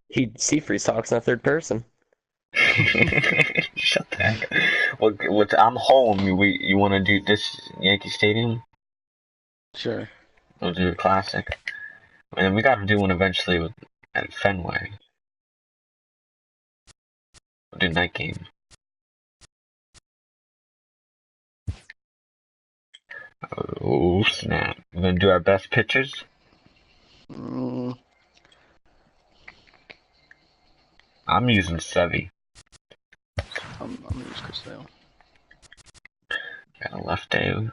Cfreeze talks in the third person. Shut the heck. I'm home. You want to do this Yankee Stadium? Sure. We'll do a classic. And we got to do one eventually at Fenway. We'll do night game. Oh snap! We're gonna do our best pitches. I'm using Sevy. I'm gonna use Chris Sale. Got a lefto.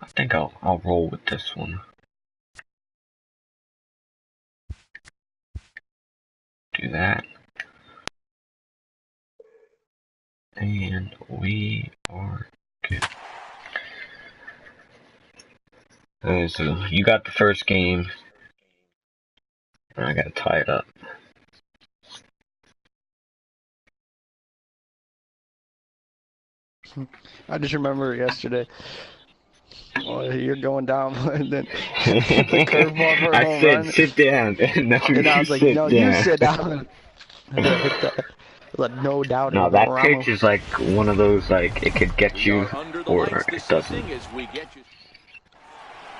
I think I'll roll with this one. Do that. And we are good. Okay, so you got the first game. And I gotta tie it up. I just remember yesterday. Well, you're going down, and then the curveball for a home run. I said sit down, and I was like, no, you sit down. And then hit the no doubt. No, that pitch is like one of those, like, it could get you, or it doesn't.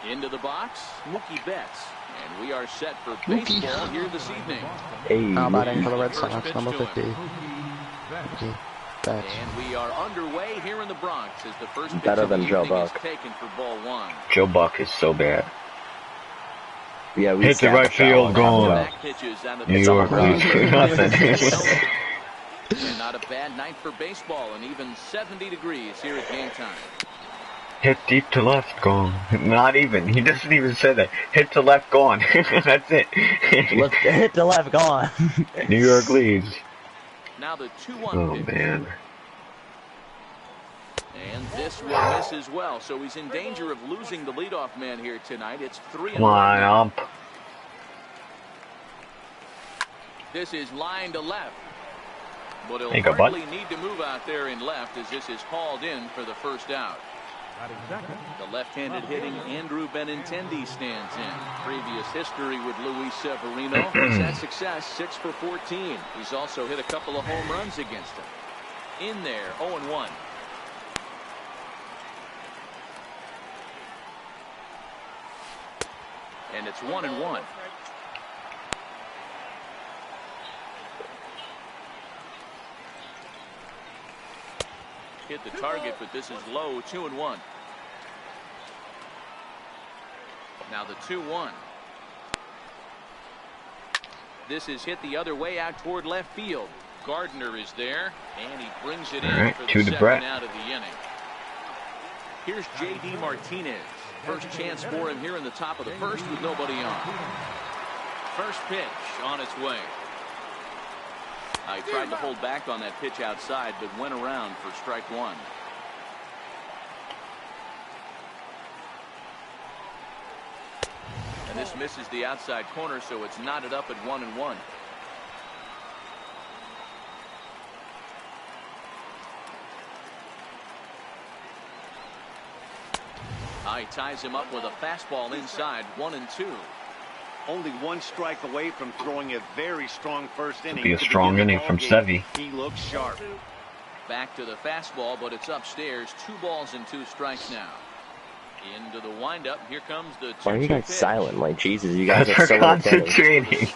Into the box, Mookie Betts. And we are set for baseball here this evening. Hey. How about in for the Red Sox, number 50. Mookie Betts. And we are underway here in the Bronx as the first pitch better of than the Joe evening is Buck. taken for ball one. Joe Buck is so bad. Yeah, we hit the right field, gone. New York leads 2-0. And not a bad night for baseball, and even 70 degrees here at game time. Hit deep to left, gone. Not even. He doesn't even say that. Hit to left, gone. That's it. Hit to left, gone. New York leads. Now the 2-1 Oh, pitch. man. And this will miss as well, so he's in danger of losing the leadoff man here tonight. It's 3-1. Come on, ump. This is line to left. But he'll Hey, hardly need to move out there in left as this is called in for the first out. The left-handed hitting Andrew Benintendi stands in. Previous history with Luis Severino. He's had success, 6 for 14. He's also hit a couple of home runs against him. In there, 0-1. And it's 1-1. Hit the target, but this is low, 2-1. Now the 2-1. This is hit the other way out toward left field. Gardner is there, and he brings it in for the second out of the inning. Here's J.D. Martinez. First chance for him here in the top of the first with nobody on. First pitch on its way. He tried to hold back on that pitch outside, but went around for strike one. And this misses the outside corner, so it's knotted up at 1-1. He ties him up with a fastball inside, 1-2. Only one strike away from throwing a very strong first inning. Be a strong inning from Sevy. He looks sharp. Back to the fastball, but it's upstairs. 2 balls and 2 strikes now. Into the windup. Here comes the 2-2 Why are you guys pitch. silent? Like, Jesus, you guys They're are so concentrating. Mitch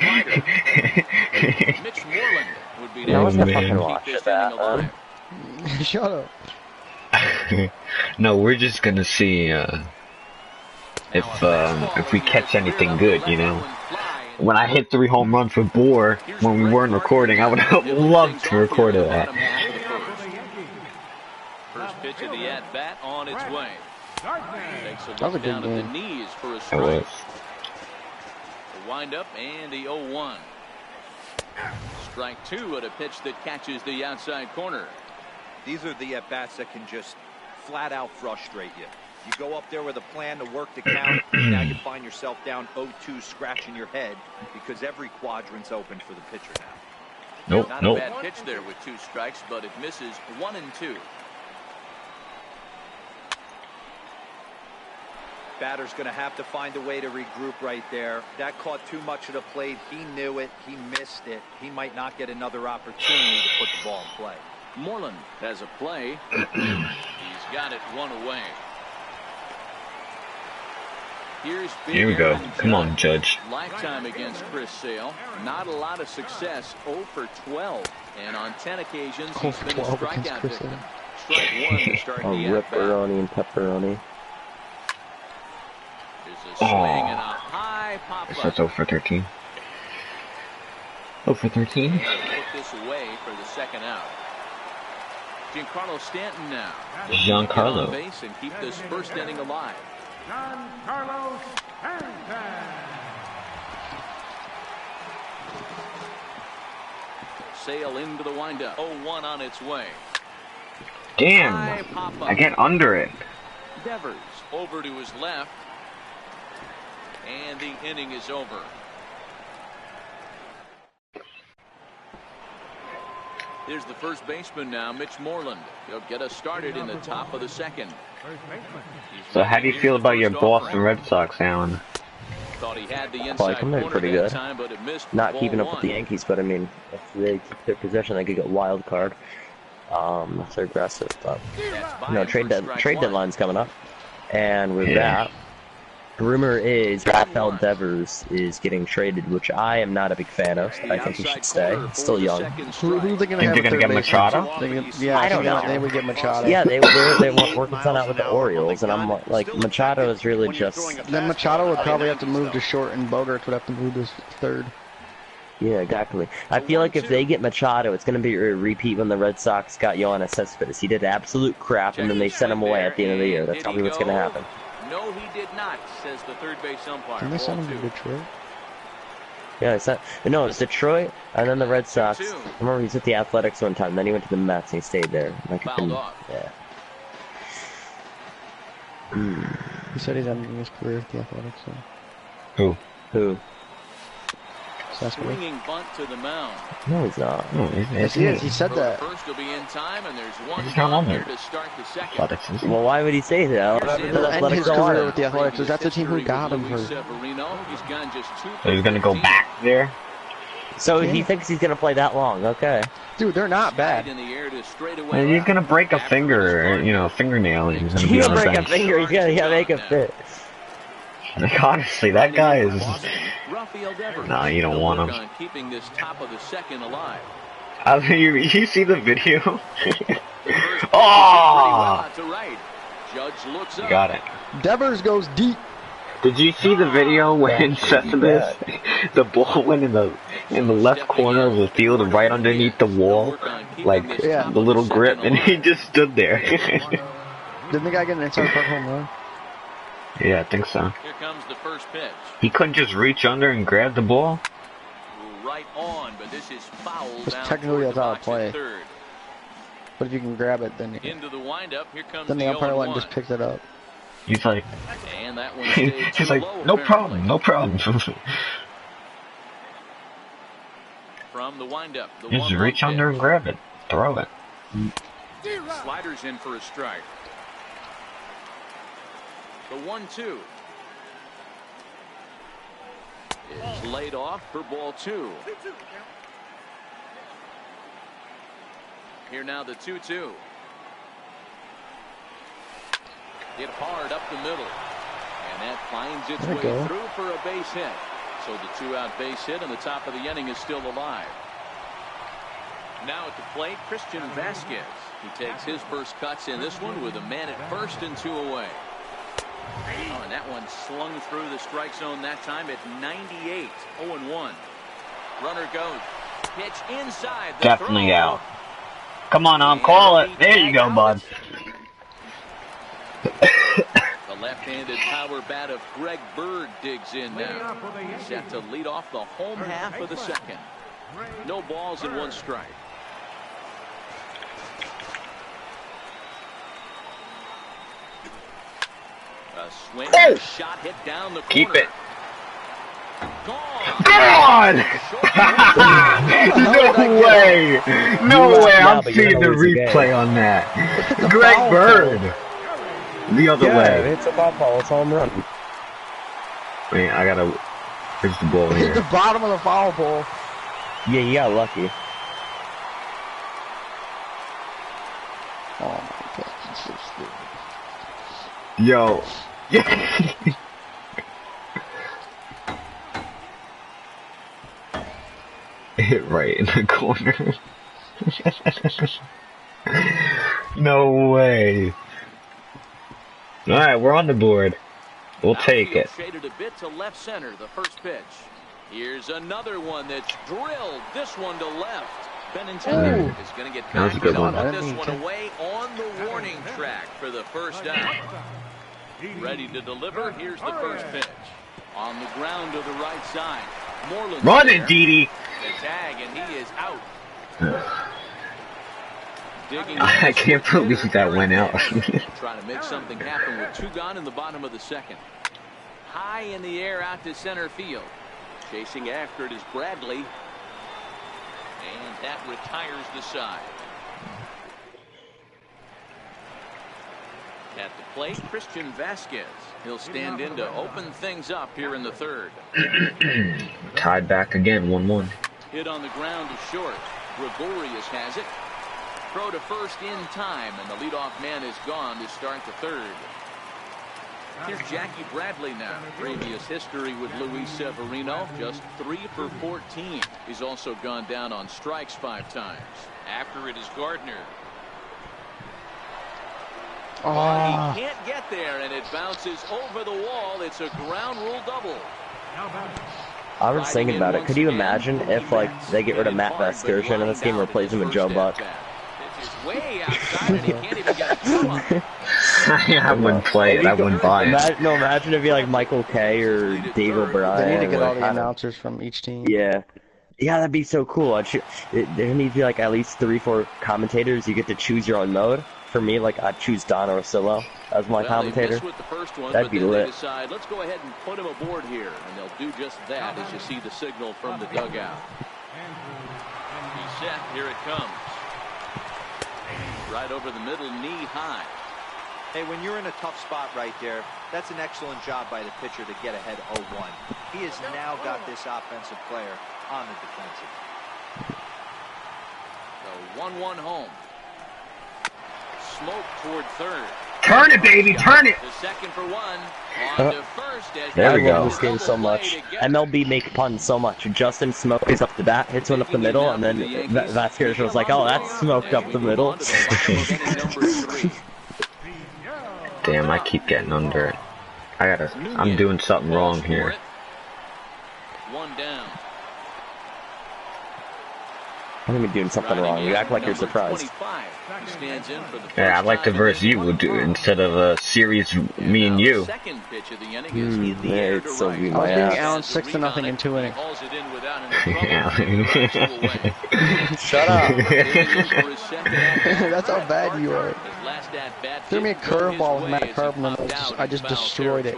Moreland would be No one's gonna man. fucking watch that. Shut up. No, we're just gonna see if we catch anything good, you know. When I hit 3 home runs with Bohr when we weren't recording, I would have loved to record that. First pitch of the at bat on its way. Takes a was a look good down at the game. knees for a It strike. was. The windup and the 0-1. Strike 2 at a pitch that catches the outside corner. These are the at-bats that can just flat out frustrate you. You go up there with a plan to work the count, and now you find yourself down 0-2 scratching your head because every quadrant's open for the pitcher now. Nope, Not nope. a bad pitch there with 2 strikes, but it misses 1-2. Batter's going to have to find a way to regroup right there. That caught too much of the plate. He knew it. He missed it. He might not get another opportunity to put the ball in play. Moreland has a play. He's got it 1 away. Here we go. Come on, Judge. Lifetime against Chris Sale. Not a lot of success. 0 for 12. And on 10 occasions, he's been a strikeout victim. Strike 1 to start the at-bat. Ripperoni and pepperoni. There's a swing and a high pop-up. That's 0 for 13. 0 for 13. And put this away for the second out. Giancarlo Stanton now. Giancarlo. On base and keep this first inning alive. Giancarlo Stanton. Sale into the windup. 0-1 on its way. Damn. I get under it. Devers over to his left. And the inning is over. Here's the first baseman now, Mitch Moreland. He'll get us started in the top of the second. So how do you feel about your Boston Red Sox, Alan? Thought he had the Well, I inside come in corner pretty that good. time, but it missed Not keeping up ball with the one. Yankees, but I mean, if they keep their possession, they could get wild card. If they're aggressive, but That's you know, by him for strike trade one. deadline's coming up, and with that, rumor is Rafael Devers is getting traded, which I am not a big fan of. I think he should stay. He's still young. Who are they going to Think have? they're gonna get Machado? Yeah, I don't know. They would get Machado. Yeah, they were working something out with the Orioles, and I'm like, Machado is really just. Then Machado would probably have to move to short, and Bogarts would have to move to third. Yeah, exactly. I feel like if they get Machado, it's going to be a repeat when the Red Sox got Yoenis Cespedes. He did absolute crap, and then they sent him away at the end of the year. That's probably what's going to happen. No, he did not, says the third base umpire. Didn't they send him Ball to two. Detroit? Yeah, it's Detroit, and then the Red Sox. I remember he was with the Athletics one time, then he went to the Mets, and he stayed there. Like, Fouled off. Yeah. He said he's ending his career at the Athletics. So. Who? Cespedes. Swinging bunt to the mound. No, he's not. No, Yes, he is. He said that. First will be in time, and there's one He's not on there there. to start the second. Athletics is- Well, why would he say that? He'll end his career with the Athletics. That's the team who got him Luis for. Severino. He's gone just 2 So he's gonna go 15. back there? So he thinks he's going to play that long, okay. Dude, they're not bad. In the air to straightaway And he's left. gonna break a finger, or, you know, fingernail, and he's gonna be He'll on the break a bench. finger, he's going to make a fit. Like, honestly, that guy is... Rafael Devers. Nah, you don't He'll want work him. on keeping this top of the second alive. I mean, you see the video? Pretty well Oh! out to right. Judge looks up. Got it. Devers goes deep. Did you see the video when Cespedes, the ball went in the left corner of the field, right underneath the wall, like Yeah. the little grip, and he just stood there? Didn't the guy get an inside park home run? Yeah, I think so. Here comes the first pitch. He couldn't just reach under and grab the ball? Right on, but this is foul. Just down technically toward the that's out of box at play. third. But if you can grab it, then Into the windup. Here comes the umpire went and 0-1. just picked it up. He's like, And that one stayed he's too like, low, no apparently. problem, no problem. From the windup. The Just 1-1 reach under and pitch. grab it, throw it. Sliders in for a strike. The 1-2 is laid off for ball 2. Here now the 2-2. Hit hard up the middle. And that finds its There we way go. through for a base hit. So the 2-out base hit and the top of the inning is still alive. Now at the plate, Christian Vasquez. He takes his first cuts in this one with a man at first and 2 away. Oh, and that one slung through the strike zone that time at 98. 0-1. Runner goes. Pitch inside. The Definitely throw. out. Come on, call it. There you go, bud. The left-handed power bat of Greg Bird digs in now. Set to lead off the home half of the second. No balls and 1 strike. A swing, Oh! shot hit down the corner. Keep it. Gone. Gone! No way! No You laugh way! now, I'm but you're seeing the gonna lose the game. replay on that. It's a Greg foul Bird. The other Yeah, way. it's a foul ball. It's home run. Wait, I gotta. Where's the ball Hit here? the bottom of the foul pole. Yeah, you got lucky. Oh my god, that's so stupid. Yo. Hit right in the corner. No way. Alright, we're on the board. We'll take it. Shaded a bit to left center, the first pitch. Here's another one that's drilled. This one to left. Benintendi is going to get That was back a good and one. put this one away on the warning track for the first down. Ready to deliver. Here's the first pitch. On the ground to the right side. Moreland. Run it, Didi! The tag, and he is out. I can't believe that went out. Trying to make something happen with 2 gone in the bottom of the second. High in the air out to center field. Chasing after it is Bradley. And that retires the side. At the plate, Christian Vasquez. He'll stand in to open things up here in the third. Tied back again, 1-1. Hit on the ground to short. Gregorius has it. Throw to first in time, and the leadoff man is gone to start the third. Here's Jackie Bradley now. Previous history with Luis Severino, just 3 for 14. He's also gone down on strikes 5 times. After it is Gardner. Oh. He can't get there, and it bounces over the wall. It's a ground rule double. I was thinking about it. Could you imagine if, like, they get rid of Matt Vasgersian in this game and replace him with Joe Buck? Way outside, and he can't even get a throw on it. I wouldn't play it. I wouldn't buy it. No, imagine if you like Michael Kay or Dave O'Brien. They need to get or, all the announcers from each team. Yeah. Yeah, that'd be so cool. There needs to be like at least 3-4 commentators. You get to choose your own mode. For me, like I'd choose Don Orsillo as my commentator. That'd be lit. Decide, let's go ahead and put him aboard here, and they'll do just that as you see the signal from the dugout. He's set. Here it comes. Right over the middle, knee high. Hey, when you're in a tough spot right there, that's an excellent job by the pitcher to get ahead 0-1. He has now got this offensive player on the defensive. The 1-1 home. Smoke toward third. Turn it, baby, turn it! The second for 1. On to first as There we I go. love this game so much. MLB make puns so much. Justin Smoke is up the bat, hits one up the middle, and then Vasquez was like, "Oh, that's smoked up the middle." Damn, I keep getting under it. I'm doing something wrong here. 1 down. I'm gonna be doing something wrong. You act like you're surprised. Yeah, I'd like to verse you instead of a series me and you. Yeah, it's so good. I was being Allen 6-0 in 2 innings. Shut up. That's how bad you are. Threw me a curveball with Matt Carpenter, and I just destroyed it.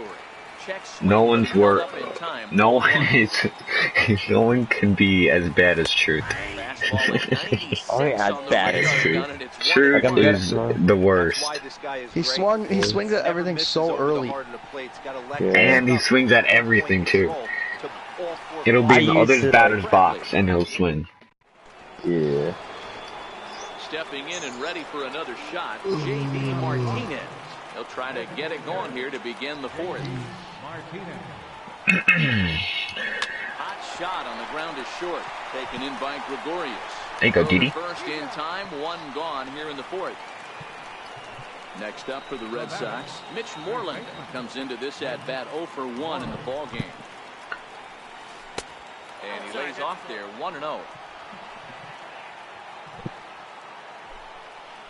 No one's work. No one can be as bad as Truth. Only as bad as Truth. Truth is the worst. He swings at everything so early. Yeah. And he swings at everything too. It'll be in the other batter's box and he'll swing. Yeah. Stepping in and ready for another shot, J.D. Martinez. He'll try to get it going here to begin the fourth. Hot shot on the ground is short. Taken in by Gregorius. There you go, Didi. First in time, 1 gone here in the fourth. Next up for the Red Sox, Mitch Moreland comes into this at bat 0 for 1 in the ball game. And he lays off there 1-0.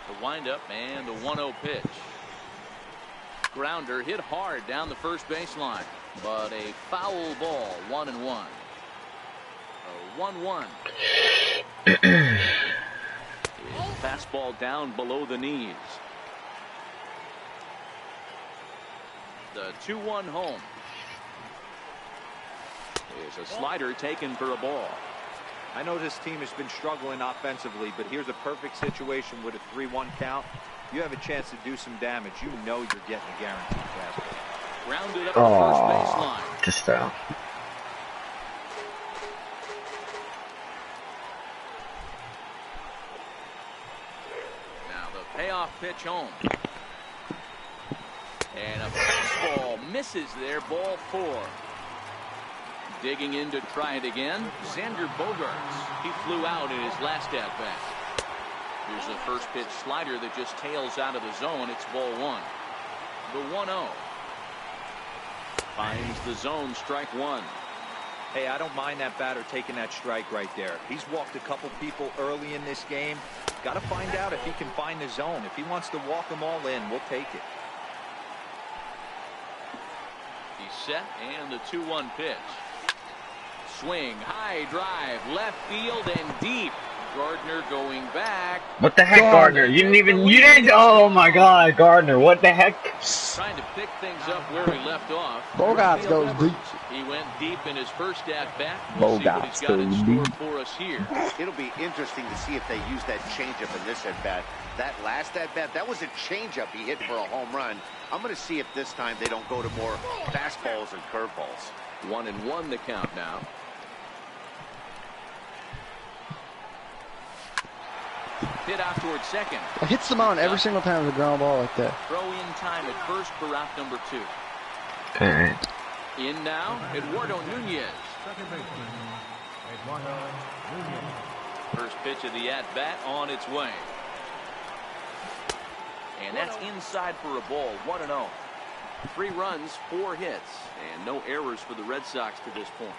The windup and the 1-0 pitch. Grounder hit hard down the first baseline, but a foul ball, 1-1. A 1-1. Fastball down below the knees. The 2-1 home. There's a slider taken for a ball. I know this team has been struggling offensively, but here's a perfect situation with a 3-1 count. You have a chance to do some damage. You know you're getting a guaranteed fastball. Grounded up the first baseline. Just out. Now the payoff pitch home. And a fastball misses there, ball 4. Digging in to try it again, Xander Bogaerts. He flew out in his last at-bat. Here's the first pitch slider that just tails out of the zone. It's ball 1. The 1-0. Finds the zone, strike 1. Hey, I don't mind that batter taking that strike right there. He's walked a couple people early in this game. Got to find out if he can find the zone. If he wants to walk them all in, we'll take it. He's set, and the 2-1 pitch. Swing, high drive, left field and deep. Gardner going back. What the heck, Gardner? You didn't. Oh my God, Gardner! What the heck? Trying to pick things up where he left off. Bogaerts goes deep. He went deep in his first at bat. We'll see what he's got in store for us here. It'll be interesting to see if they use that changeup in this at bat. That last at bat, that was a changeup he hit for a home run. I'm going to see if this time they don't go to more fastballs and curveballs. 1-1 the count now. Hit out towards second. It hits the mound every single time with a ground ball like that. Throw in time at first for route number 2. Alright. In now, Eduardo Nunez. Second baseman, Eduardo Nunez. First pitch of the at-bat on its way. And that's inside for a ball, 1-0. 3 runs, 4 hits, and no errors for the Red Sox to this point.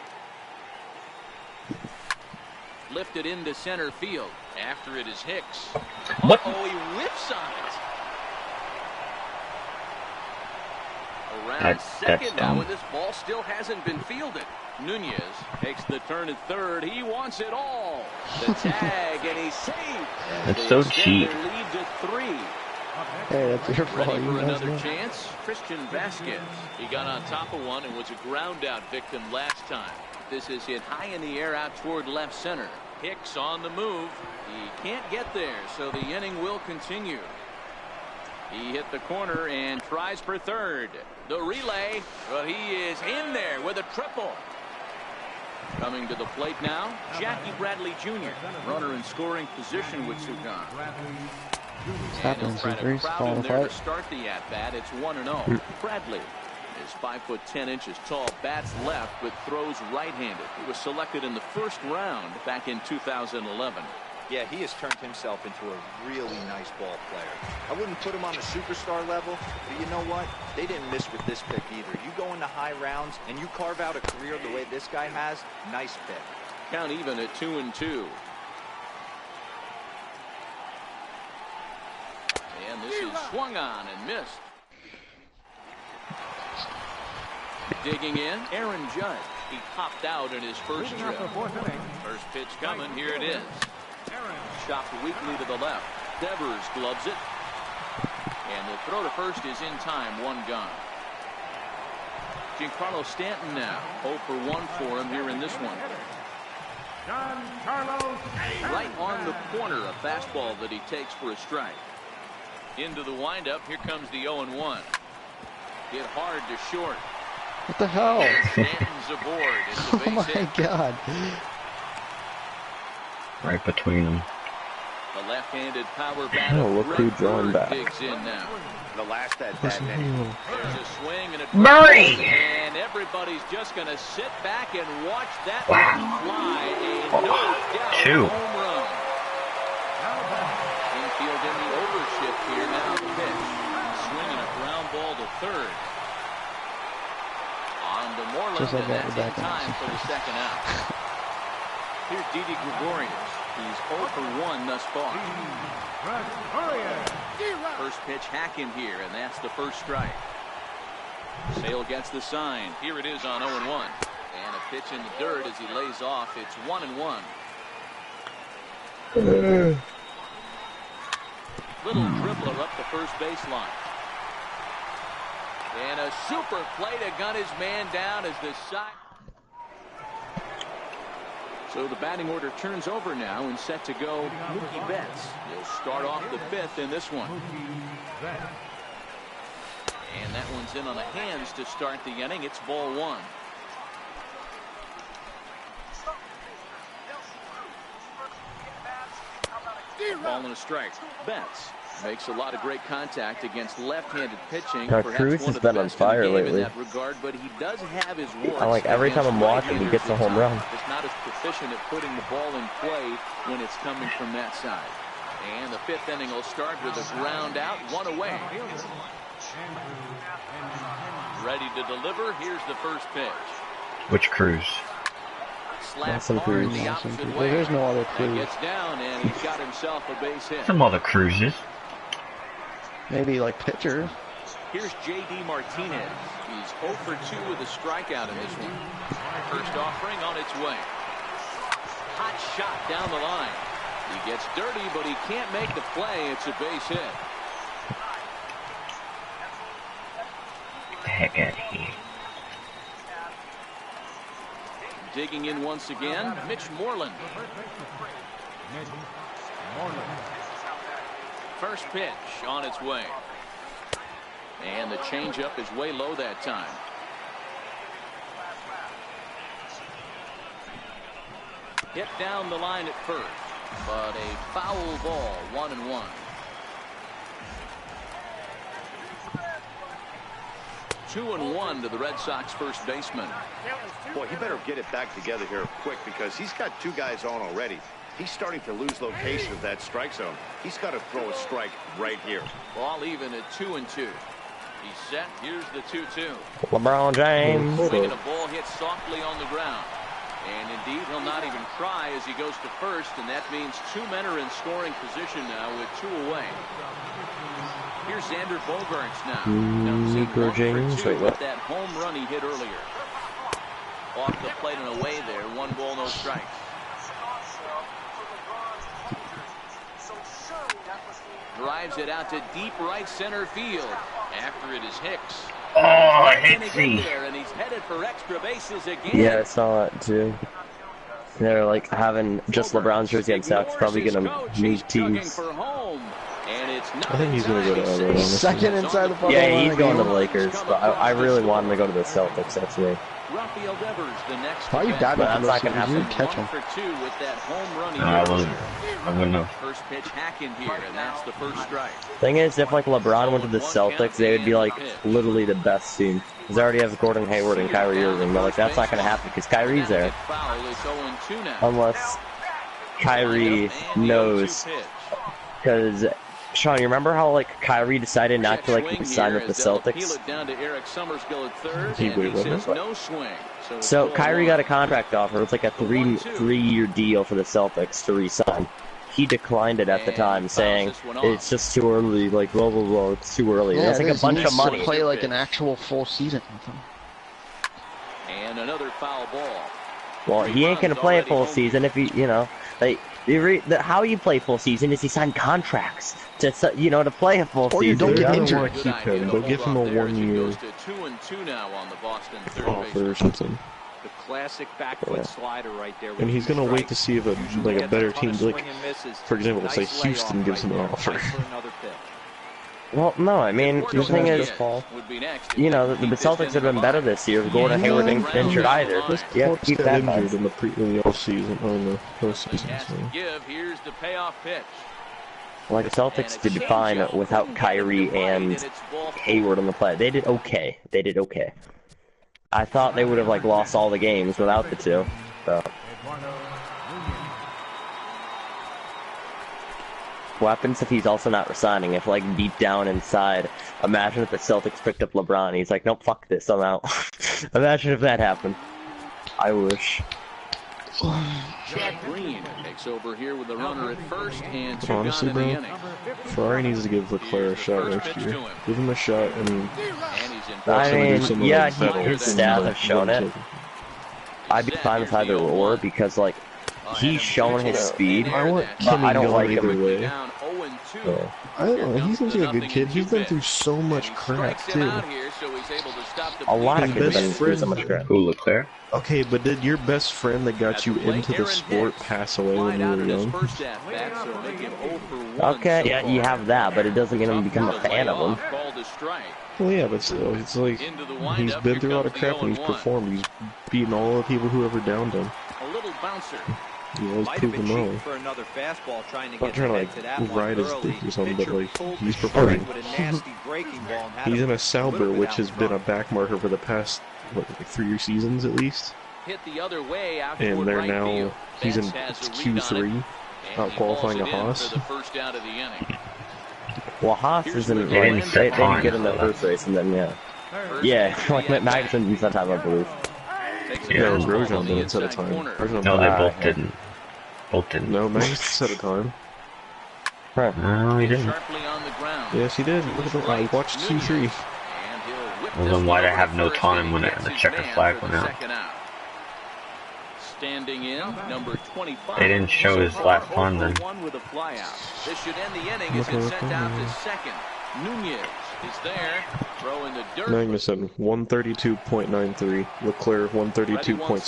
Lifted into center field. After it is Hicks. What? Oh, he whips on it. Around That's second now, dumb. and this ball still hasn't been fielded. Nunez takes the turn at third. He wants it all. The tag, and he's safe. That's so cheap. Their lead to 3. Hey, that's your fault. Ready You for guys another know. chance. Christian Vasquez. He got on top of one and was a ground out victim last time. This is hit high in the air out toward left center. Hicks on the move. He can't get there, so the inning will continue. He hit the corner and tries for third. The relay, but he is in there with a triple. Coming to the plate now, Jackie Bradley Jr. Runner in scoring position with Sugan. It's happening, Cfreeze. Calling the There to fight. start the at-bat. It's 1-0. Bradley is 5'10" tall, bats left, but throws right-handed. He was selected in the first round back in 2011. Yeah, he has turned himself into a really nice ball player. I wouldn't put him on the superstar level, but you know what? They didn't miss with this pick either. You go into high rounds and you carve out a career the way this guy has, nice pick. Count even at 2-2. And this is swung on and missed. Digging in, Aaron Judge. He popped out in his first Leading up trip. the fourth inning, First pitch coming, here it is. Aaron. Chopped weakly to the left. Devers gloves it. And the throw to first is in time, 1 gone. Giancarlo Stanton now, 0 for 1 for him here in this one. John Carlos. Right on the corner, a fastball that he takes for a strike. Into the windup, here comes the 0-1. Hit hard to short. What the hell? Stanton's aboard. It's a Oh my base hit. God. Right between them. The left-handed power batter. Oh, look who Brett drawn Bird back. digs in now. The last at bat. There's a swing and a Murray! and everybody's just going to sit back and watch that Wow. one fly. A no doubt 2. home run. Infield in the overshift here now. Pitch. Swinging a ground ball to third. On to Moreland, Just like and that, that's we're in back on. time for the second out. Here's Didi Gregorius. He's 0 for 1 thus far. First pitch hack in here, and that's the first strike. Sale gets the sign. Here it is on 0-1. And a pitch in the dirt as he lays off. It's 1-1. Little dribbler up the first baseline. And a super play to gun his man down as the side. So the batting order turns over now and set to go Mookie Betts. He'll start off the fifth in this one. And that one's in on the hands to start the inning. It's ball one. Ball and a strike. Betts makes a lot of great contact against left-handed pitching. Cfreeze has been on fire lately. In that regard, but he does have his warts. I like every time I'm watching, he gets a home run. It's not as proficient at putting the ball in play when it's coming from that side. And the fifth inning will start with a ground out, one away. Ready to deliver. Here's the first pitch. Which Cruise? Slap hard the opposite way. There's no other Cruise. Gets down and he's got himself a base hit. Some other Cruises. Maybe like pitcher. Here's J.D. Martinez. He's 0 for 2 with a strikeout in this one. First offering on its way. Hot shot down the line. He gets dirty, but he can't make the play. It's a base hit. Heck out of here. Digging in once again, Mitch Moreland. First pitch on its way. And the changeup is way low that time. Hit down the line at first, but a foul ball, 1-1. Two and one to the Red Sox first baseman. Boy, he better get it back together here quick because he's got two guys on already. He's starting to lose location of that strike zone. He's got to throw a strike right here. Ball even at 2-2. He's set. Here's the 2-2. LeBron James. Swinging a ball hit softly on the ground. And indeed, he'll not even try as he goes to first, and that means two men are in scoring position now with two away. Here's Xander Bogaerts now. Nico James. Wait, what? That home run he hit earlier. Off the plate and away there. 1 ball, no strikes. Drives it out to deep right center field. After it is Hicks. Oh, Hicksy. And he's headed for extra bases again. Yeah, I saw that too. They're like having just LeBron's jersey on Sox, probably gonna move teams. I think he's gonna go to LA. Second inside the ball. Yeah, he's going to the Lakers, but I really want him to go to the Celtics. That's me. Why are you diving that's not gonna happen. You didn't catch him. I wouldn't know. First pitch hack in here, and that's the first strike. Thing is, if like LeBron went to the Celtics, they would be like literally the best team. Because they already have Gordon Hayward and Kyrie Irving, but like that's not gonna happen because Kyrie's there. Unless Kyrie knows, because Sean, you remember how like Kyrie decided not to like sign with the Celtics? He waited. So Kyrie got a contract offer. It's like a three-year deal for the Celtics to re-sign. He declined it at the time, saying it's just too early. Like blah blah blah, it's too early. Yeah, that's like a bunch of money. Play like an actual full season with him. And another foul ball. Well, he ain't gonna play a full season if he, you know, like how you play full season is he signed contracts to, you know, to play a full or you season. don't get They injured. want to keep him. They'll give him a 1-year offer or something. The classic back foot slider right there. And he's gonna wait to see if a better team, like for example, say Houston gives him an offer. Well, no, I mean the thing is, you know, the Celtics have been better this year. Gordon Hayward ain't injured either. You have to keep that in mind. Injured in the offseason or in the postseason. So. Here's the payoff pitch. Like the Celtics did fine without Kyrie and Hayward on the play. They did okay. They did okay. I thought they would have like lost all the games without the two. So. What happens if he's also not resigning? If like deep down inside, imagine if the Celtics picked up LeBron. He's like, nope, fuck this, I'm out. Imagine if that happened. I wish. Jack Green takes over here with the runner at first and two Honestly, gone in the bro, inning. Ferrari needs to give Leclerc a shot next year. Give him a shot and I mean, yeah, better. his stats have shown it. I'd be fine with either or because like he's shown his speed. I want but I Kimmy don't like going either him. way. He seems like a good kid. He's been through so much crap, too. A lot of His kids have best been through so friend- much crap. Who, Leclerc? Okay, but did your best friend that got you into the sport pass away when you were young? Okay, yeah, you have that, but it doesn't mean I'm become a fan of him. Well, yeah, but still, it's like, he's been through a lot of crap and he's performed. He's beaten all the people who ever downed him. A little bouncer. He always Might have proved been them cheating wrong. for another fastball, trying to Not get trying to, ahead to that like, one ride his early. dick or something, but, Pitcher like, pulled he's the performing. trigger with a nasty breaking ball and had He's him in a little Sauber, bit which out has in been a front. back marker for the past, what, like 3 seasons at least? Hit the other way out And toward they're right now, field. he's in Betts has a read on it, Q3, and out he qualifying a hauls it in Haas. for the first out of the inning. Well, Haas isn't, They didn't like, set they didn't get in the time. first race, and then, yeah. Yeah, like, Magnussen didn't set time, I believe. Yeah, and Grosjean didn't set a time. Grosjean No, they didn't. both didn't. Both didn't. No, Max set a time. Huh. No, he didn't. Sharply on the ground. Yes, he did. Look at the, I watched Q3. And he'll whip Well, this then why'd one I have over no first, time and when he the gets his checker man flag for went the out? second out. Standing in, number 25. They didn't show his last time then. 0-for-1 with a flyout. This should end the inning as it's sent out to second. Nunez is there, throwing the dirt. Magnussen, 132.93. Leclerc, Ready once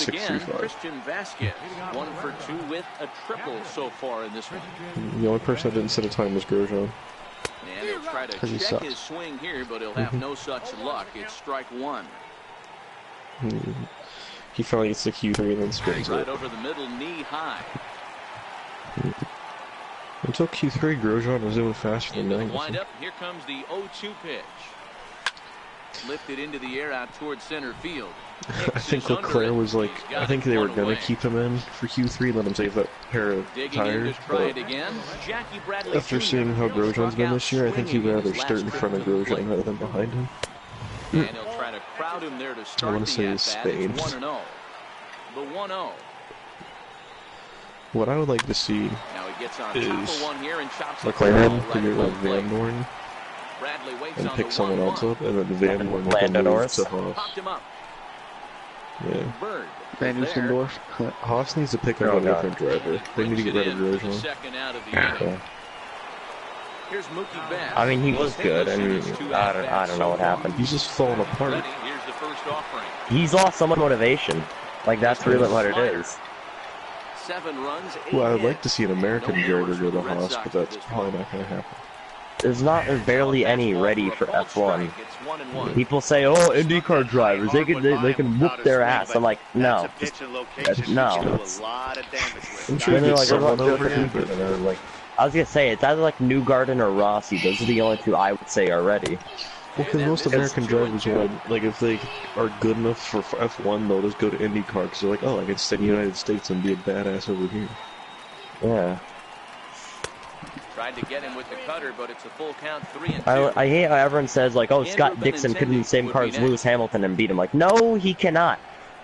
again, 132.635. Christian Vasquez, 1 for 2 with a triple so far in this one. The only person that didn't set a time was Grosjean. And he'll try to 'Cause he check sucks. his swing here, but he'll have no such luck. It's strike 1. He finally gets the Q3 and then spins Right it. over the middle, knee high. Until Q3, Grosjean was doing faster than Into the Magnussen. windup, here comes the 0-2 pitch. Lifted into the air out towards center field. I think Leclerc was like, I think they were going to keep him in for Q3 and let him save that pair of tires, but after seeing how Grosjean's been this year, I think he'd rather start in front of Grosjean rather than behind him. And he'll try to crowd him there to start I want to say it's Spain. It's 1-0. The 1-0. What I would like to see Now he gets on is top of one here and chops McLaren it to get right like Van Dorn Bradley waits and on pick the someone 1-1. else up, and then Van Dorn make a Lando move Norris. to Haas. Popped him up. Yeah. Bird. Van is there. Dusseldorf. Haas needs to pick up Oh, a God. different driver. They need to get rid of Brings it in for the Grosjean. second out of the Yeah. inning. Here's Mookie Betts. I mean, he was good. I mean, I don't know what happened. He's just falling apart. Ready, here's the first offering. He's lost somewhat motivation. Like, that's really what it is. 7 runs, 8 Well, I would like hits. to see an American No driver errors go for to the Red Haas, Sox but that's at this probably point. not going to happen. There's barely any ready for F1. People say, oh, IndyCar drivers, they can whoop their ass. I'm like, no, just, no. I'm sure Then he they're gets like, someone "Go over for here, Cooper." but And they're like, I was gonna say, it's either like Newgarden or Rossi. Those are the only two I would say are ready. well, because most American drivers would, like, if they are good enough for F1, they'll just go to IndyCar because they're like, oh, I can stay in the United States and be a badass over here. Yeah. Tried to get him with the cutter, but it's a full count, 3-2. I hate how everyone says, like, oh, Scott Dixon could in the same car as Lewis Hamilton and beat him. Like, no, he cannot.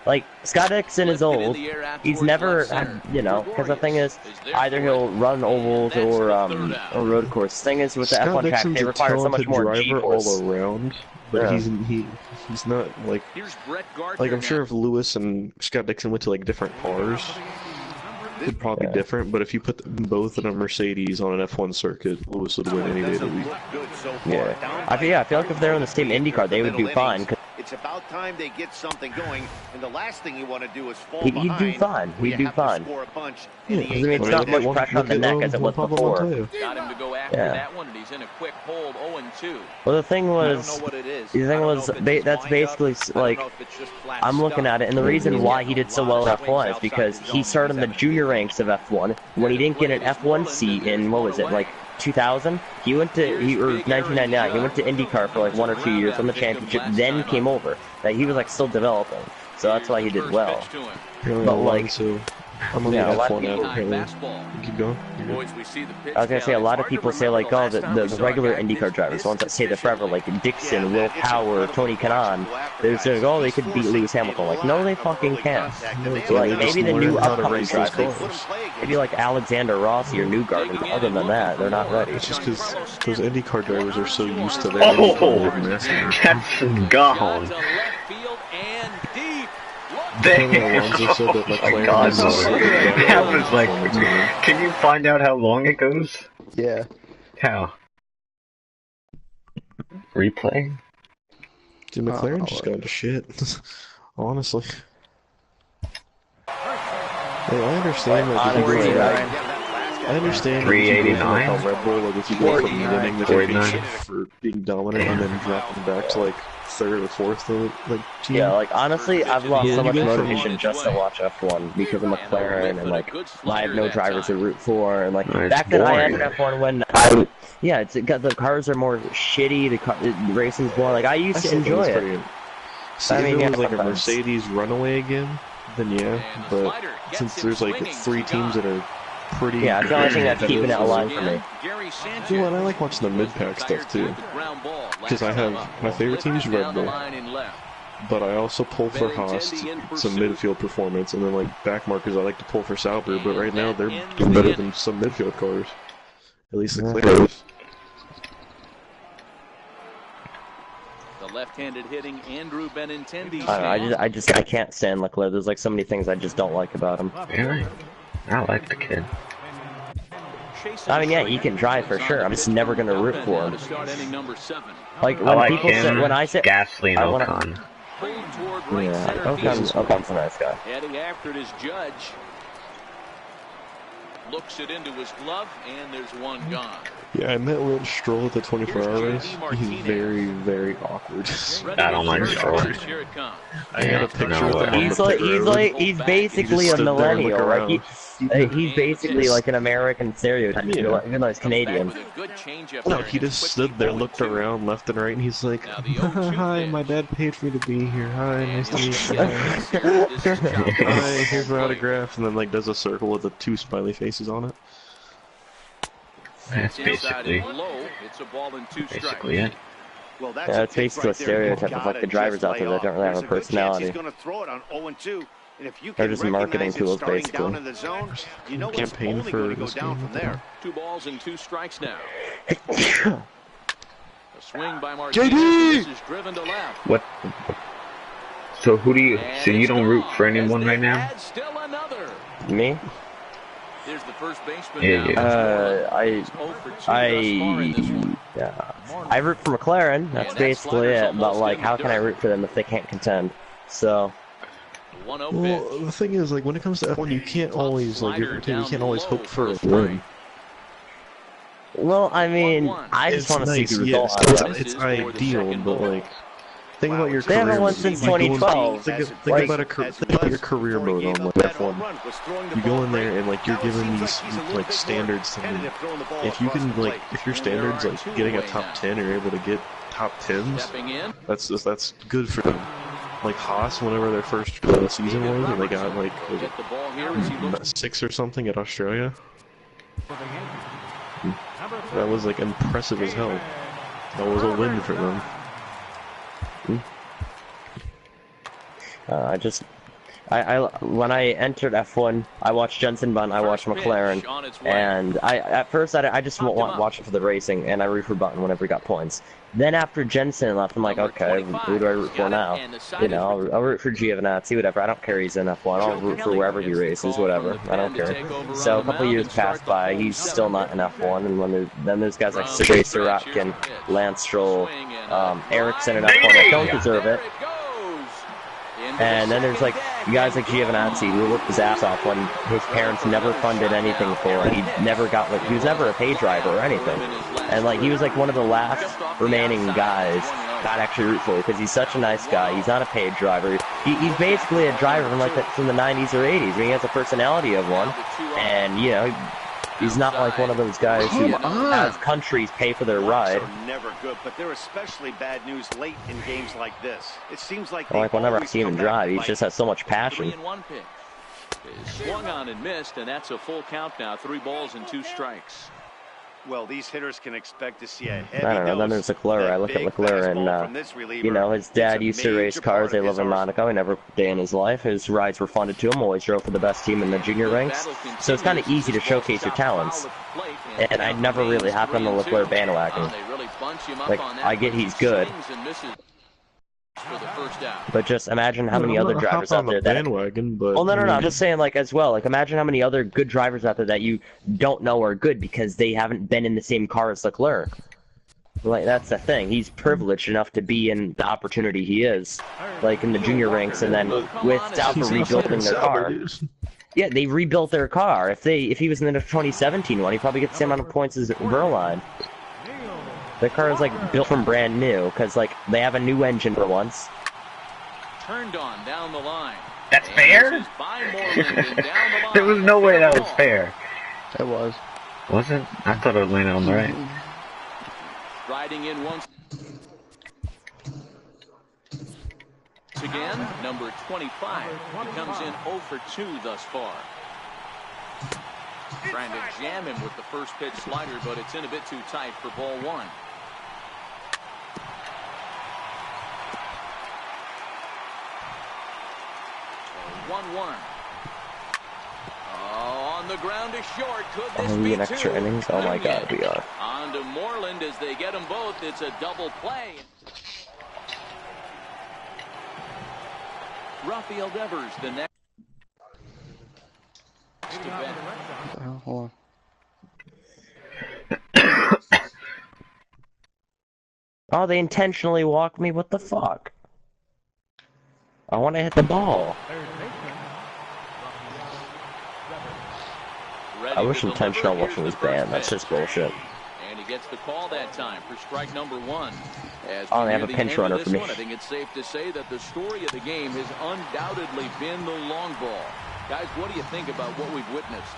Like, Scott Dixon is old. He's never, you know, because the thing is, either he'll run ovals or road course. The thing is, with the Scott F1 track, Dixon's they a require so much talented more driver G-force. all around, but Yeah. he's not, like, Here's Brett Gardner I'm now. sure if Lewis and Scott Dixon went to, like, different cars, it'd probably be different, but if you put them both in a Mercedes on an F1 circuit, Lewis would win any day of the week. Yeah. I feel like if they're in the same IndyCar, they would do fine. It's about time they get something going, and the last thing you want to do is fall He'd behind. do fine. where He'd you do have to fine. score a bunch Yeah, in the 'cause I mean, it's eighth not inning. much pressure on the neck as it was Pablo before. Montoya. Got him to go after Yeah. that one, and he's in a quick hold, 0-2. Well, the thing I don't was, know what it is. the I thing don't know was, if it's his that's wind-up. basically I don't like, know if it's just flat I'm looking stuff. at it, and the reason why he did so well in F1 is because he started in the junior ranks of F1 when he didn't get an F1 seat in, what was it, like 2000? He went to, or 1999, he went to IndyCar for like 1 or 2 years, won the championship, then came over. Like, he was like still developing, so that's why he did well. Apparently But, I'm like, on, so I'm on yeah, the a lot F1 of app, apparently. Keep going. Boys, we see the pitch I was gonna say, a count. lot It's of hard to people say remember like, the oh, last time we the saw a regular guy IndyCar this drivers, the ones that stay there forever, like Dixon, Will it's a Power, little Tony bit Kanaan, watchable after they're guys. saying, oh, they could beat Forcing Lewis Hamilton. Like, no, they fucking can't. Like, maybe the new upcoming drivers, maybe like Alexander Rossi or Newgarden, but other than that, they're not ready. It's just because those IndyCar drivers are so used to their Oh, mastery. that's gone. To left field and deep. Alonso said that Oh McLaren God, is no. a That was like, can you find out how long it goes? Yeah. How? Replay? Dude, McLaren just got into shit. Honestly. Hey, I understand that I understand that if you go from like a Red Bull, like if you go from winning the championship for being dominant and then dropping back to like third or fourth team. Yeah, like honestly, I've lost so much motivation just to watch F1 because of McLaren and like I have no drivers to root for and like back then I entered F1 when it's got the cars are more shitty, the racing's more like I used to enjoy it. See, I mean, if it was like a Mercedes runaway again, then yeah, but since there's like 3 teams that are pretty... Yeah, it's the only thing that's keeping it alive for me. Well, and I like watching the mid-pack stuff too, because I have, my favorite team is Red Bull, but I also pull for Haas, some midfield performance, and then like back markers I like to pull for Sauber, but right now they're better than some midfield cars, at least the Cfreeze. Left-handed hitting Andrew Benintendi. I can't stand Leclerc. There's like so many things I just don't like about him. Really? I like the kid. I mean, yeah, he can drive for sure. I'm just never gonna root for him. Like when like people say, when I say Gasly and Ocon. Yeah, Ocon's a nice guy. Heading after it is Judge. Looks it into his glove, and there's one gone. Yeah, I met Lance Stroll at the 24-hour race. He's very, very awkward. I don't like Stroll. I had a picture with him. He's basically a millennial, right? He's basically like an American stereotype, even though he's Canadian. No, he just stood there, looked around left and right, and he's like, "Hi, my dad paid for me to be here. Hi, nice to meet you. Hi, here's my autograph," and then like does a circle with the 2 smiley faces on it. That's basically it. Well, yeah, it's basically a stereotype of like the drivers out there that don't really have a personality. They're just marketing tools, basically. Campaign for this game. 2 balls and 2 strikes now. A swing by Martinez. JD! This is driven to left. What? So who do you? So you don't root for anyone right now? Me? There's the first baseman. I root for McLaren. That's basically it. But like, how can I root for them if they can't contend? So. Well, the thing is, like, when it comes to F1, you can't always, like, you can't always hope for a win. Well, I mean, I just want to see the result. It's ideal, but like, think about your career. They haven't won since 2012. Think about your career mode on like F1. You go in there and like you're given these like standards to meet. If you can like, if your standards like getting a top 10 or able to get top 10s, that's good for them. Like Haas, whenever their first season was, and they got like 6 or something at Australia. That was like impressive as hell. That was a win for them. When I entered F1, I watched Jenson Button, I watched McLaren, and at first I just watch it for the racing, and I root for Button whenever he got points. Then after Jenson left, I'm like, okay, who do I root for now? You know, I'll root for Giovinazzi, whatever. I don't care he's in F1. I'll root for wherever he races, whatever. I don't care. So a couple of years passed by, he's still not in F1, and then there's guys like Sergei Sirotkin, Lance Stroll, Ericsson in F1 that don't deserve it. And then there's like guys like Giovinazzi who worked his ass off when his parents never funded anything for him. He never got like, he was never a paid driver or anything. And like he was like one of the last remaining guys I'd actually root for because he's such a nice guy. He's not a paid driver. He's basically a driver from the 90s or 80s. I mean, he has a personality of one, and you know. He's not like one of those guys who has countries pay for their ride. Never good, but they're especially bad news late in games like this. It seems like whenever I see him drive, he just has so much passion. Swung on and missed, and that's a full count now. 3 balls and 2 strikes. Well, these hitters can expect to see a heavy I don't know. Then there's Leclerc. I look at Leclerc, and you know, his dad used to race cars. They live in Monaco. He never worked a day in his life. His rides were funded to him. Always drove for the best team in the junior ranks. So it's kind of easy to showcase your talents. And I never really hopped on the Leclerc bandwagon. Like, I get he's good. For the first out. But just imagine how many I'm other not drivers hopping out on there the that. bandwagon, but Well, no, I I'm mean, just saying, like, as well. Like, imagine how many other good drivers out there that you don't know are good because they haven't been in the same car as Leclerc. Like, that's the thing. He's privileged enough to be in the opportunity he is, like in the junior ranks, and then with Alfa rebuilding their car. Yeah, they rebuilt their car. If he was in the 2017 one, he'd probably get the same amount of points as Verline. The car is like built from brand new because like they have a new engine for once. Turned on down the line. That's fair? There was no way that was fair. It was. Was it? I thought it landed on the right. Riding in once again, number 25. He comes in 0 for 2 thus far. Trying to jam him with the first pitch slider, but it's in a bit too tight for ball 1. 1-1. Oh, on the ground is short. Could this be an extra innings? Oh my God, we are. On to Moreland as they get them both. It's a double play. Rafael Devers, the next. Hold on. Oh, they intentionally walked me. What the fuck? I want to hit the ball. I wish intentional watching was banned. That's just bullshit. And he gets the call that time for strike number 1. Oh, they have a pinch runner for me. I think it's safe to say that the story of the game has undoubtedly been the long ball. Guys, what do you think about what we've witnessed?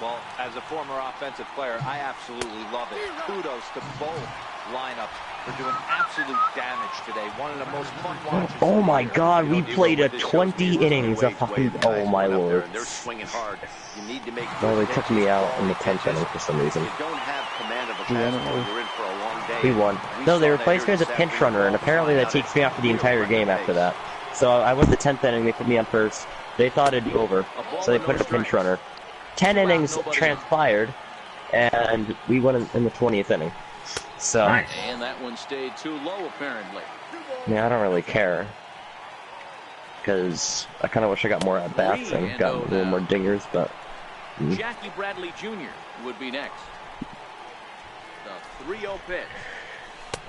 Well, as a former offensive player, I absolutely love it. Kudos to both lineups for doing absolute damage today. One of the most fun watches. Oh my God, we played a 20 innings of fucking. Oh my lord. They're swinging hard. You need to make. No, they took me out in the 10th inning for some reason. You don't have command of a fastball. You're in for a long day. He won. No, they replaced me as a pinch runner, and apparently that takes me out for the entire game after that. So I went the 10th inning. They put me on first. They thought it'd be over, so they put a pinch runner. 10 innings transpired, and we won in the 20th inning. So, and that one stayed too low, apparently. Yeah, I don't really care, because I kind of wish I got more at bats and got a little more dingers. But Jackie Bradley Jr. would be next. The 3-0 pitch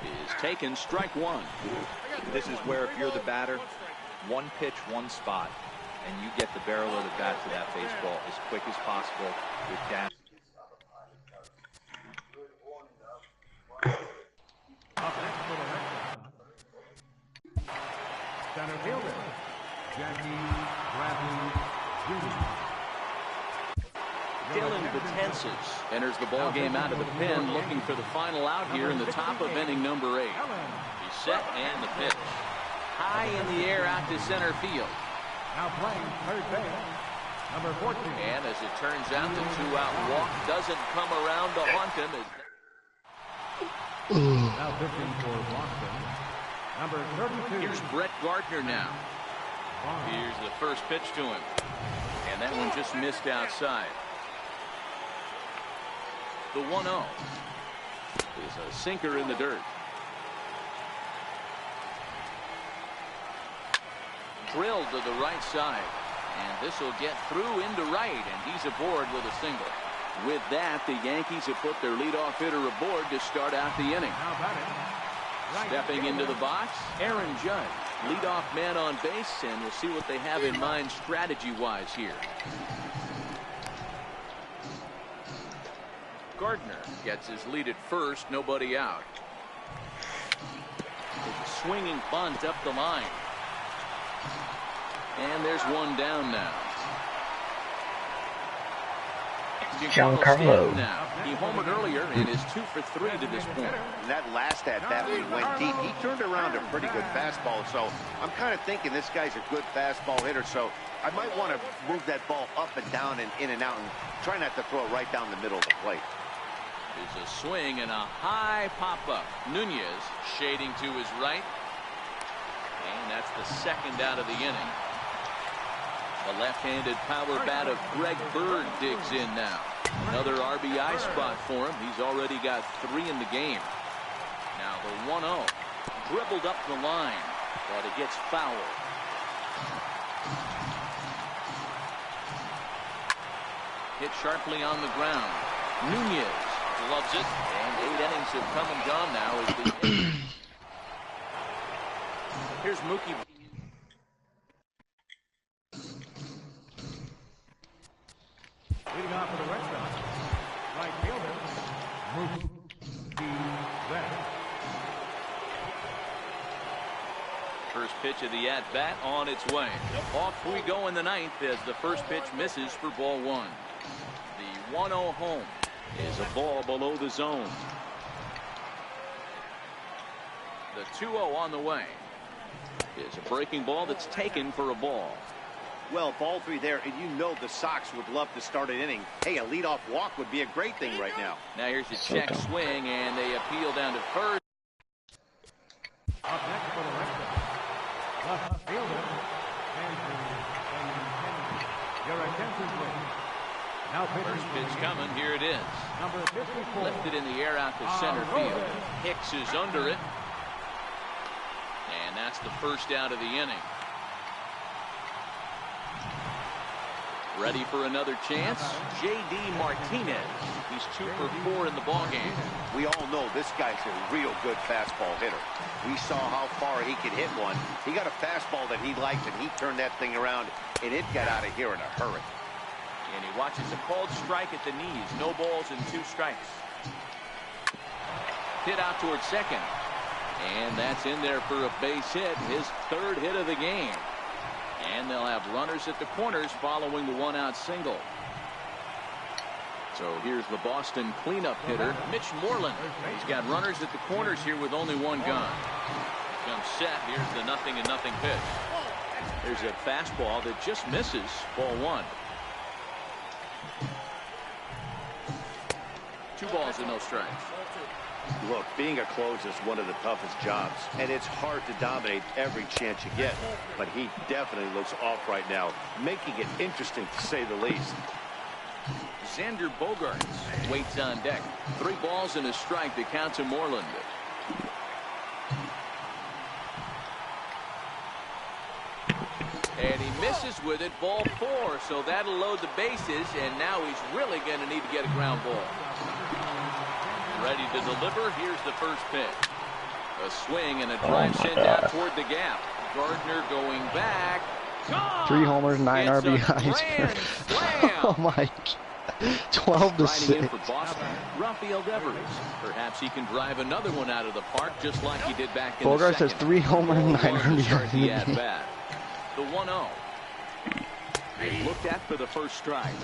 is taken, strike 1. This is where if you're the batter, one pitch, one spot, and you get the barrel of the bat to that baseball as quick as possible with damage. Center fielder, Jackie Bradley Jr. Dylan Betances enters the ball game out of the pen, looking for the final out here in the top of inning number 8. He's set and the pitch. High in the air out to center field. Now playing third base, number 14. And as it turns out, the 2-out walk doesn't come around to haunt him. Now pitching for Boston, number 32. Here's Brett Gardner now. Here's the first pitch to him. And that one just missed outside. The 1-0 is a sinker in the dirt. Drilled to the right side, and this will get through into right, and he's aboard with a single. With that, the Yankees have put their leadoff hitter aboard to start out the inning. Stepping into the box, Aaron Judge, leadoff man on base, and we'll see what they have in mind strategy-wise here. Gardner gets his lead at first, nobody out. Swinging bunt up the line. And there's one down now. Giancarlo. He homered earlier and is 2 for 3 to this point. And that last at bat when he went deep, he turned around a pretty good fastball. So I'm kind of thinking this guy's a good fastball hitter. So I might want to move that ball up and down and in and out and try not to throw it right down the middle of the plate. There's a swing and a high pop-up. Nunez shading to his right. And that's the second out of the inning. The left-handed power bat of Greg Bird digs in now. Another RBI spot for him. He's already got 3 in the game. Now the 1-0. Dribbled up the line. But it gets fouled. Hit sharply on the ground. Nunez loves it, and 8 innings have come and gone now as the here's Mookie. Leading off for the Red Sox, right fielder, Mookie Betts. First pitch of the at-bat on its way. Off we go in the 9th as the first pitch misses for ball 1. The 1-0 home is a ball below the zone. The 2-0 on the way is a breaking ball that's taken for a ball. Well, ball 3 there, and you know the Sox would love to start an inning. Hey, a leadoff walk would be a great thing right now. Now here's a check swing, and they appeal down to first. Up next for the Red Sox, left fielder, your attention please. Now First pitch coming, here it is. Number 54. Lifted in the air out to center field. Hicks is under it. And that's the first out of the inning. Ready for another chance? J.D. Martinez. He's 2 for 4 in the ballgame. We all know this guy's a real good fastball hitter. We saw how far he could hit one. He got a fastball that he liked, and he turned that thing around, and it got out of here in a hurry. And he watches a called strike at the knees. No balls and 2 strikes. Hit out towards second. And that's in there for a base hit. His 3rd hit of the game. And they'll have runners at the corners following the 1-out single. So here's the Boston cleanup hitter, Mitch Moreland. He's got runners at the corners here with only 1 gun. Comes set. Here's the 0-0 pitch. There's a fastball that just misses ball 1. 2 balls and no strikes. Look, being a closer is one of the toughest jobs, and it's hard to dominate every chance you get. But he definitely looks off right now, making it interesting to say the least. Xander Bogaerts waits on deck. 3 balls and a strike to count to Moreland. And he misses with it, ball 4, so that'll load the bases, and now he's really going to need to get a ground ball. Ready to deliver. Here's the first pitch. A swing and a drive sent out toward the gap. Gardner going back. Gone! 3 homers, 9 It's RBIs. Oh my. 12 to 6. For Boston, Rafael Devers. Perhaps he can drive another one out of the park just like he did back in Bogaerts the has 3 homers and 9 RBIs. RBIs. The 1-0. They looked at for the first strike.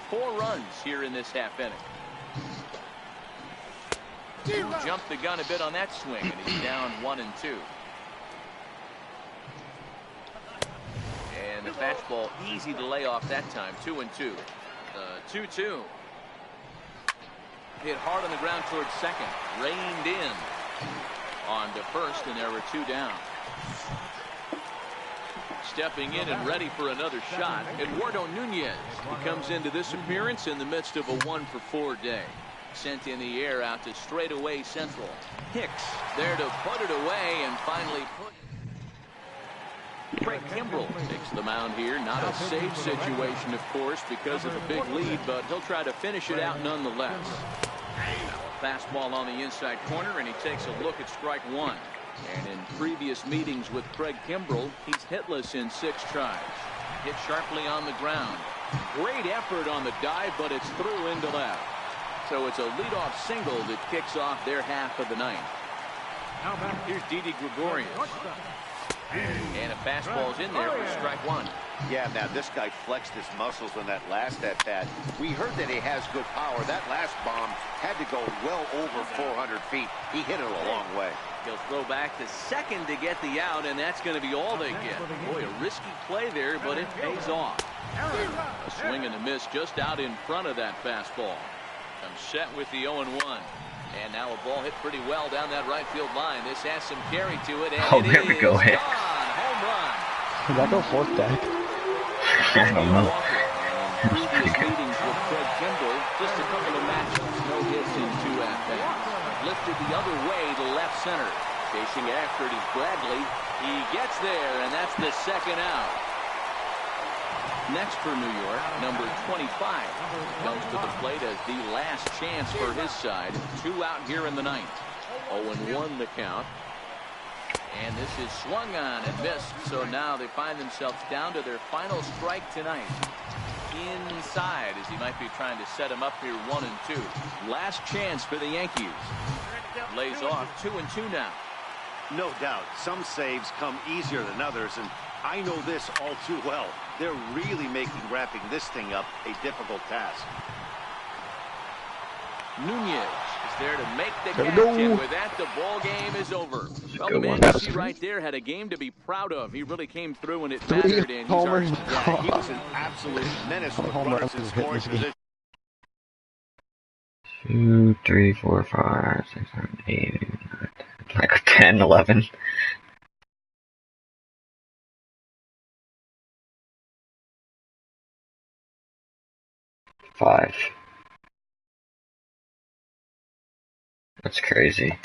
4 runs here in this half inning. Jumped the gun a bit on that swing, and he's down 1 and 2. And the fastball easy to lay off that time. 2 and 2. 2-2. Hit hard on the ground towards second. Reined in on to first, and there were 2 down. Stepping in and ready for another shot, Eduardo Nunez. He comes into this appearance in the midst of a 1-for-4 day. Sent in the air out to straightaway central. Hicks there to put it away and finally put. Craig Kimbrell takes the mound here. Not a safe situation, of course, because of a big lead, but he'll try to finish it out nonetheless. Fastball on the inside corner, and he takes a look at strike 1. And in previous meetings with Craig Kimbrell, he's hitless in 6 tries. Hit sharply on the ground. Great effort on the dive, but it's through into left. So it's a leadoff single that kicks off their half of the 9th. Here's Didi Gregorius. And a fastball's in there for strike 1. Yeah, now this guy flexed his muscles on that last at-bat. We heard that he has good power. That last bomb had to go well over 400 feet. He hit it a long way. He'll throw back to second to get the out, and that's going to be all they get. Boy, a risky play there, but it pays off. A swing and a miss just out in front of that fastball. Comes set with the 0-1. And now a ball hit pretty well down that right field line. This has some carry to it, and there we go. Hit. Home run. Did that go 4th deck? I don't know. Previous meetings with Craig Kimbrell, just a couple of matchups, no hits in 2 at-bats. Lifted the other way to left center. Chasing after it is Bradley. He gets there, and that's the second out. Next for New York, number 25 comes to the plate as the last chance for his side. 2 out here in the ninth. 0-1 the count. And this is swung on and missed. So now they find themselves down to their final strike tonight. Inside, as he might be trying to set him up here 1-2. Last chance for the Yankees. Lays off 2-2 now. No doubt, some saves come easier than others, and I know this all too well. They're really making wrapping this thing up a difficult task. Nunez is there to make the catch, and with that, the ball game is over. Well, the man you see right there had a game to be proud of. He really came through when it mattered, and homers. Yeah, he was an absolute menace with runners in scoring position. 2, 3, 4, 5, 6, 7, 8, 9, like 10, 11. Five. That's crazy.